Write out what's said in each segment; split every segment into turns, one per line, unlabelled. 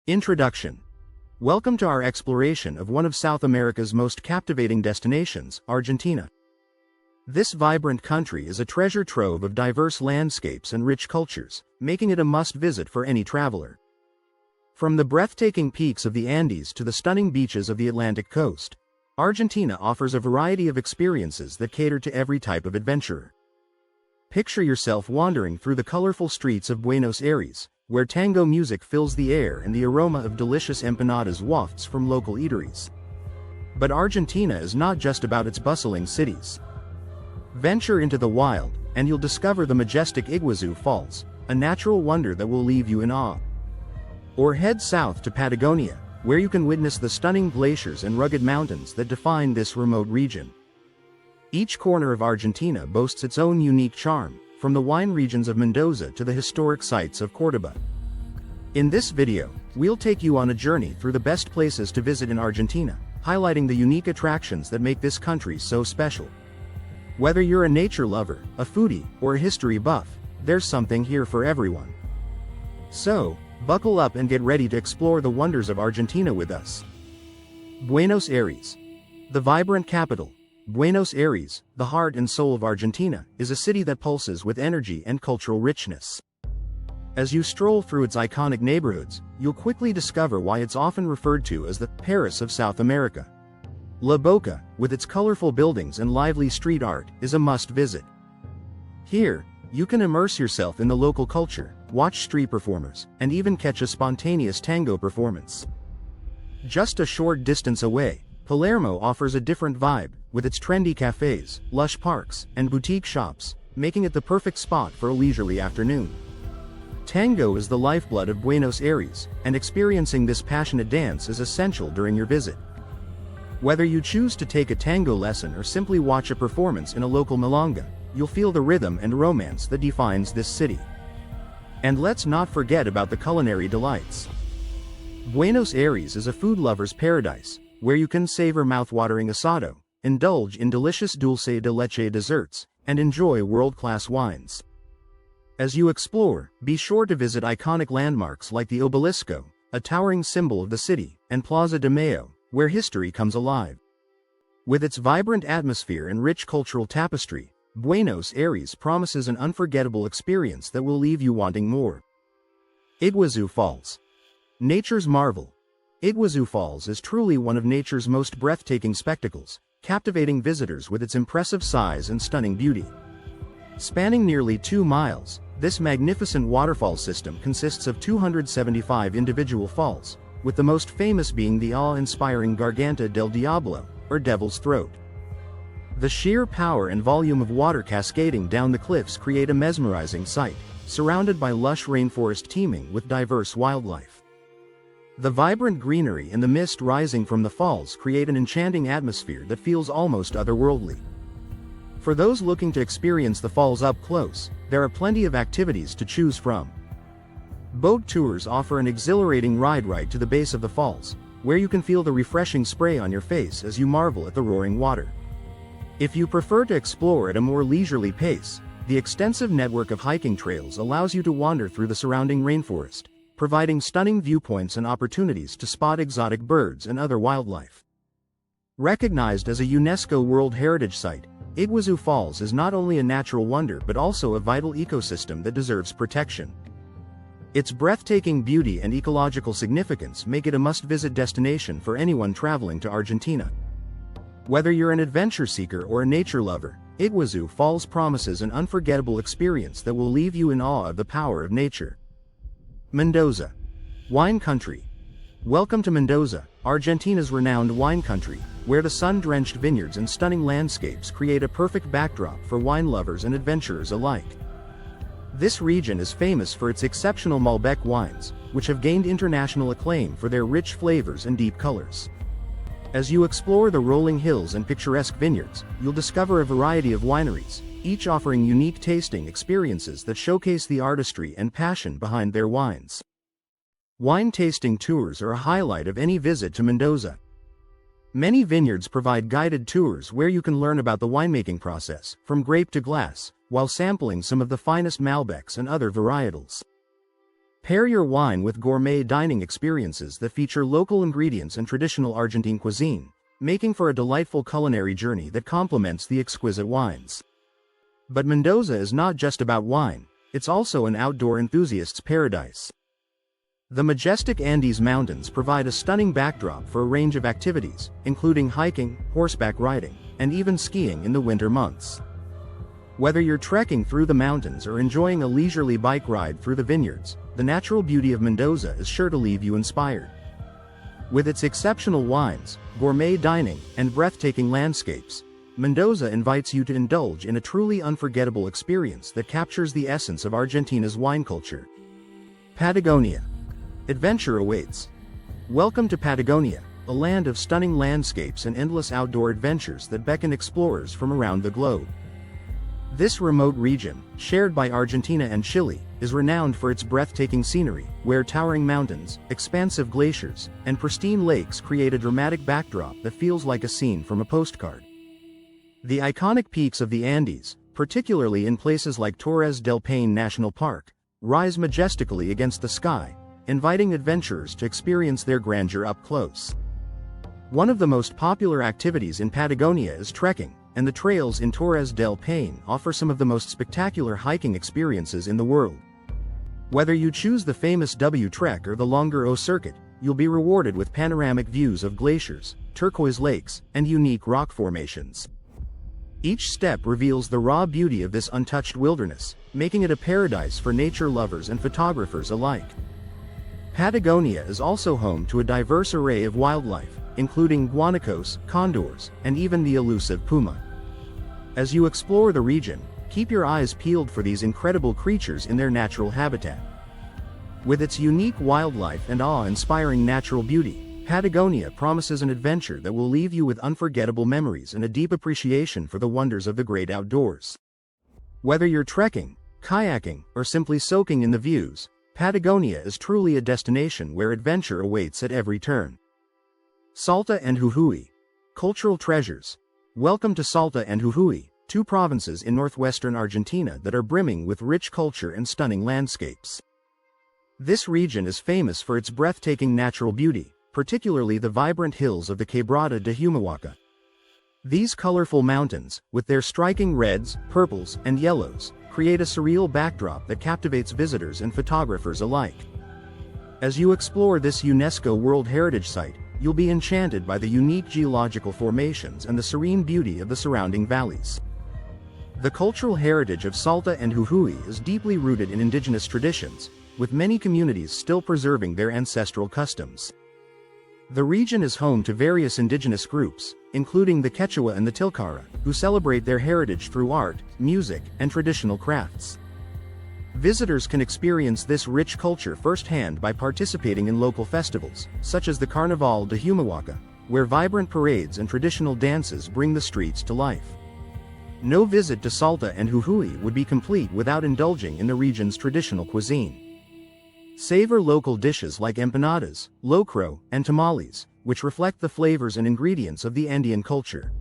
Introduction. Welcome to our exploration of one of South America's most captivating destinations, Argentina. This vibrant country is a treasure trove of diverse landscapes and rich cultures, making it a must-visit for any traveler. From the breathtaking peaks of the Andes to the stunning beaches of the Atlantic coast, Argentina offers a variety of experiences that cater to every type of adventurer. Picture yourself wandering through the colorful streets of Buenos Aires, where tango music fills the air and the aroma of delicious empanadas wafts from local eateries. But Argentina is not just about its bustling cities. Venture into the wild, and you'll discover the majestic Iguazu Falls, a natural wonder that will leave you in awe. Or head south to Patagonia, where you can witness the stunning glaciers and rugged mountains that define this remote region. Each corner of Argentina boasts its own unique charm, from the wine regions of Mendoza to the historic sites of Córdoba. In this video, we'll take you on a journey through the best places to visit in Argentina, highlighting the unique attractions that make this country so special. Whether you're a nature lover, a foodie, or a history buff, there's something here for everyone. So, buckle up and get ready to explore the wonders of Argentina with us. Buenos Aires. The vibrant capital, Buenos Aires, the heart and soul of Argentina, is a city that pulses with energy and cultural richness. As you stroll through its iconic neighborhoods, you'll quickly discover why it's often referred to as the Paris of South America. La Boca, with its colorful buildings and lively street art, is a must-visit. Here, you can immerse yourself in the local culture, watch street performers, and even catch a spontaneous tango performance. Just a short distance away, Palermo offers a different vibe, with its trendy cafes, lush parks, and boutique shops, making it the perfect spot for a leisurely afternoon. Tango is the lifeblood of Buenos Aires, and experiencing this passionate dance is essential during your visit. Whether you choose to take a tango lesson or simply watch a performance in a local milonga, you'll feel the rhythm and romance that defines this city. And let's not forget about the culinary delights. Buenos Aires is a food lover's paradise, where you can savor mouth-watering asado, indulge in delicious dulce de leche desserts, and enjoy world-class wines. As you explore, be sure to visit iconic landmarks like the Obelisco, a towering symbol of the city, and Plaza de Mayo, where history comes alive. With its vibrant atmosphere and rich cultural tapestry, Buenos Aires promises an unforgettable experience that will leave you wanting more. Iguazu Falls. Nature's marvel. Iguazu Falls is truly one of nature's most breathtaking spectacles, captivating visitors with its impressive size and stunning beauty. Spanning nearly 2 miles, this magnificent waterfall system consists of 275 individual falls, with the most famous being the awe-inspiring Garganta del Diablo, or Devil's Throat. The sheer power and volume of water cascading down the cliffs create a mesmerizing sight, surrounded by lush rainforest teeming with diverse wildlife. The vibrant greenery and the mist rising from the falls create an enchanting atmosphere that feels almost otherworldly. For those looking to experience the falls up close, there are plenty of activities to choose from. Boat tours offer an exhilarating ride right to the base of the falls, where you can feel the refreshing spray on your face as you marvel at the roaring water. If you prefer to explore at a more leisurely pace, the extensive network of hiking trails allows you to wander through the surrounding rainforest, providing stunning viewpoints and opportunities to spot exotic birds and other wildlife. Recognized as a UNESCO World Heritage Site, Iguazu Falls is not only a natural wonder but also a vital ecosystem that deserves protection. Its breathtaking beauty and ecological significance make it a must-visit destination for anyone traveling to Argentina. Whether you're an adventure seeker or a nature lover, Iguazu Falls promises an unforgettable experience that will leave you in awe of the power of nature. Mendoza. Wine country. Welcome to Mendoza, Argentina's renowned wine country, where the sun-drenched vineyards and stunning landscapes create a perfect backdrop for wine lovers and adventurers alike. This region is famous for its exceptional Malbec wines, which have gained international acclaim for their rich flavors and deep colors. As you explore the rolling hills and picturesque vineyards, you'll discover a variety of wineries, each offering unique tasting experiences that showcase the artistry and passion behind their wines. Wine tasting tours are a highlight of any visit to Mendoza. Many vineyards provide guided tours where you can learn about the winemaking process, from grape to glass, while sampling some of the finest Malbecs and other varietals. Pair your wine with gourmet dining experiences that feature local ingredients and traditional Argentine cuisine, making for a delightful culinary journey that complements the exquisite wines. But Mendoza is not just about wine, it's also an outdoor enthusiast's paradise. The majestic Andes Mountains provide a stunning backdrop for a range of activities, including hiking, horseback riding, and even skiing in the winter months. Whether you're trekking through the mountains or enjoying a leisurely bike ride through the vineyards, the natural beauty of Mendoza is sure to leave you inspired. With its exceptional wines, gourmet dining, and breathtaking landscapes, Mendoza invites you to indulge in a truly unforgettable experience that captures the essence of Argentina's wine culture. Patagonia. Adventure awaits. Welcome to Patagonia, a land of stunning landscapes and endless outdoor adventures that beckon explorers from around the globe. This remote region, shared by Argentina and Chile, is renowned for its breathtaking scenery, where towering mountains, expansive glaciers, and pristine lakes create a dramatic backdrop that feels like a scene from a postcard. The iconic peaks of the Andes, particularly in places like Torres del Paine National Park, rise majestically against the sky, inviting adventurers to experience their grandeur up close. One of the most popular activities in Patagonia is trekking, and the trails in Torres del Paine offer some of the most spectacular hiking experiences in the world. Whether you choose the famous W Trek or the longer O Circuit, you'll be rewarded with panoramic views of glaciers, turquoise lakes, and unique rock formations. Each step reveals the raw beauty of this untouched wilderness, making it a paradise for nature lovers and photographers alike. Patagonia is also home to a diverse array of wildlife, including guanacos, condors, and even the elusive puma. As you explore the region, keep your eyes peeled for these incredible creatures in their natural habitat. With its unique wildlife and awe-inspiring natural beauty, Patagonia promises an adventure that will leave you with unforgettable memories and a deep appreciation for the wonders of the great outdoors. Whether you're trekking, kayaking, or simply soaking in the views, Patagonia is truly a destination where adventure awaits at every turn. Salta and Jujuy. Cultural treasures. Welcome to Salta and Jujuy, two provinces in northwestern Argentina that are brimming with rich culture and stunning landscapes. This region is famous for its breathtaking natural beauty, particularly the vibrant hills of the Quebrada de Humahuaca. These colorful mountains, with their striking reds, purples, and yellows, create a surreal backdrop that captivates visitors and photographers alike. As you explore this UNESCO World Heritage Site, you'll be enchanted by the unique geological formations and the serene beauty of the surrounding valleys. The cultural heritage of Salta and Jujuy is deeply rooted in indigenous traditions, with many communities still preserving their ancestral customs. The region is home to various indigenous groups, including the Quechua and the Tilcara, who celebrate their heritage through art, music, and traditional crafts. Visitors can experience this rich culture firsthand by participating in local festivals, such as the Carnaval de Humahuaca, where vibrant parades and traditional dances bring the streets to life. No visit to Salta and Jujuy would be complete without indulging in the region's traditional cuisine. Savor local dishes like empanadas, locro, and tamales, which reflect the flavors and ingredients of the Andean culture.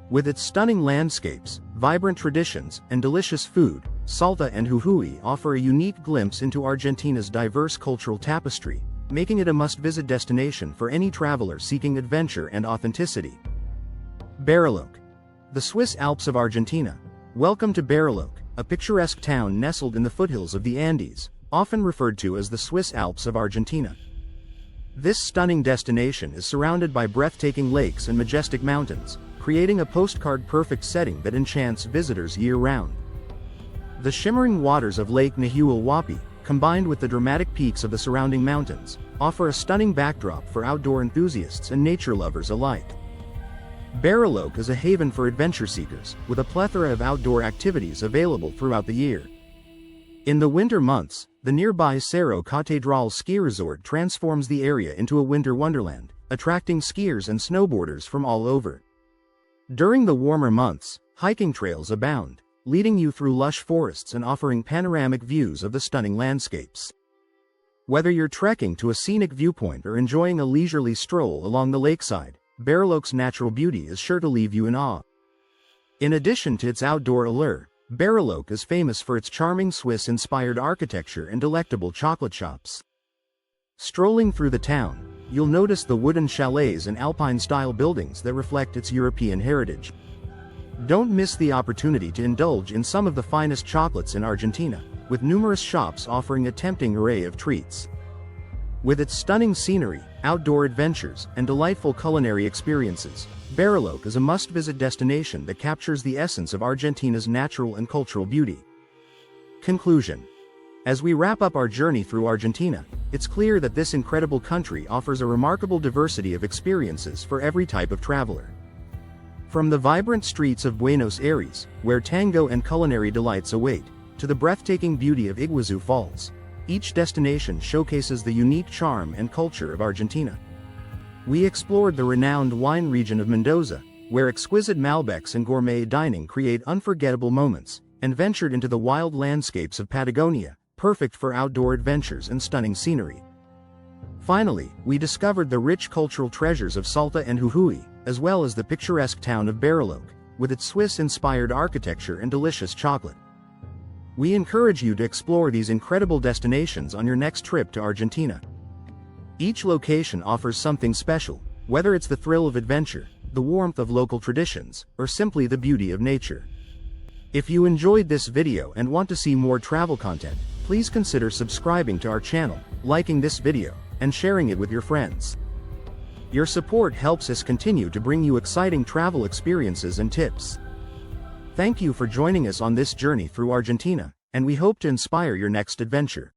With its stunning landscapes, vibrant traditions, and delicious food, Salta and Jujuy offer a unique glimpse into Argentina's diverse cultural tapestry, making it a must-visit destination for any traveler seeking adventure and authenticity. Bariloche. The Swiss Alps of Argentina. Welcome to Bariloche, a picturesque town nestled in the foothills of the Andes, often referred to as the Swiss Alps of Argentina. This stunning destination is surrounded by breathtaking lakes and majestic mountains, creating a postcard-perfect setting that enchants visitors year-round. The shimmering waters of Lake Nahuel, combined with the dramatic peaks of the surrounding mountains, offer a stunning backdrop for outdoor enthusiasts and nature lovers alike. Bariloche is a haven for adventure seekers, with a plethora of outdoor activities available throughout the year. In the winter months, the nearby Cerro Catedral ski resort transforms the area into a winter wonderland, attracting skiers and snowboarders from all over. During the warmer months, hiking trails abound, leading you through lush forests and offering panoramic views of the stunning landscapes. Whether you're trekking to a scenic viewpoint or enjoying a leisurely stroll along the lakeside, Bariloche's natural beauty is sure to leave you in awe. In addition to its outdoor allure, Bariloche is famous for its charming Swiss-inspired architecture and delectable chocolate shops. Strolling through the town, you'll notice the wooden chalets and Alpine-style buildings that reflect its European heritage. Don't miss the opportunity to indulge in some of the finest chocolates in Argentina, with numerous shops offering a tempting array of treats. With its stunning scenery, outdoor adventures, and delightful culinary experiences, Bariloche is a must-visit destination that captures the essence of Argentina's natural and cultural beauty. Conclusion. As we wrap up our journey through Argentina, it's clear that this incredible country offers a remarkable diversity of experiences for every type of traveler. From the vibrant streets of Buenos Aires, where tango and culinary delights await, to the breathtaking beauty of Iguazu Falls, each destination showcases the unique charm and culture of Argentina. We explored the renowned wine region of Mendoza, where exquisite Malbecs and gourmet dining create unforgettable moments, and ventured into the wild landscapes of Patagonia, perfect for outdoor adventures and stunning scenery. Finally, we discovered the rich cultural treasures of Salta and Jujuy, as well as the picturesque town of Bariloche, with its Swiss-inspired architecture and delicious chocolate. We encourage you to explore these incredible destinations on your next trip to Argentina. Each location offers something special, whether it's the thrill of adventure, the warmth of local traditions, or simply the beauty of nature. If you enjoyed this video and want to see more travel content, please consider subscribing to our channel, liking this video, and sharing it with your friends. Your support helps us continue to bring you exciting travel experiences and tips. Thank you for joining us on this journey through Argentina, and we hope to inspire your next adventure.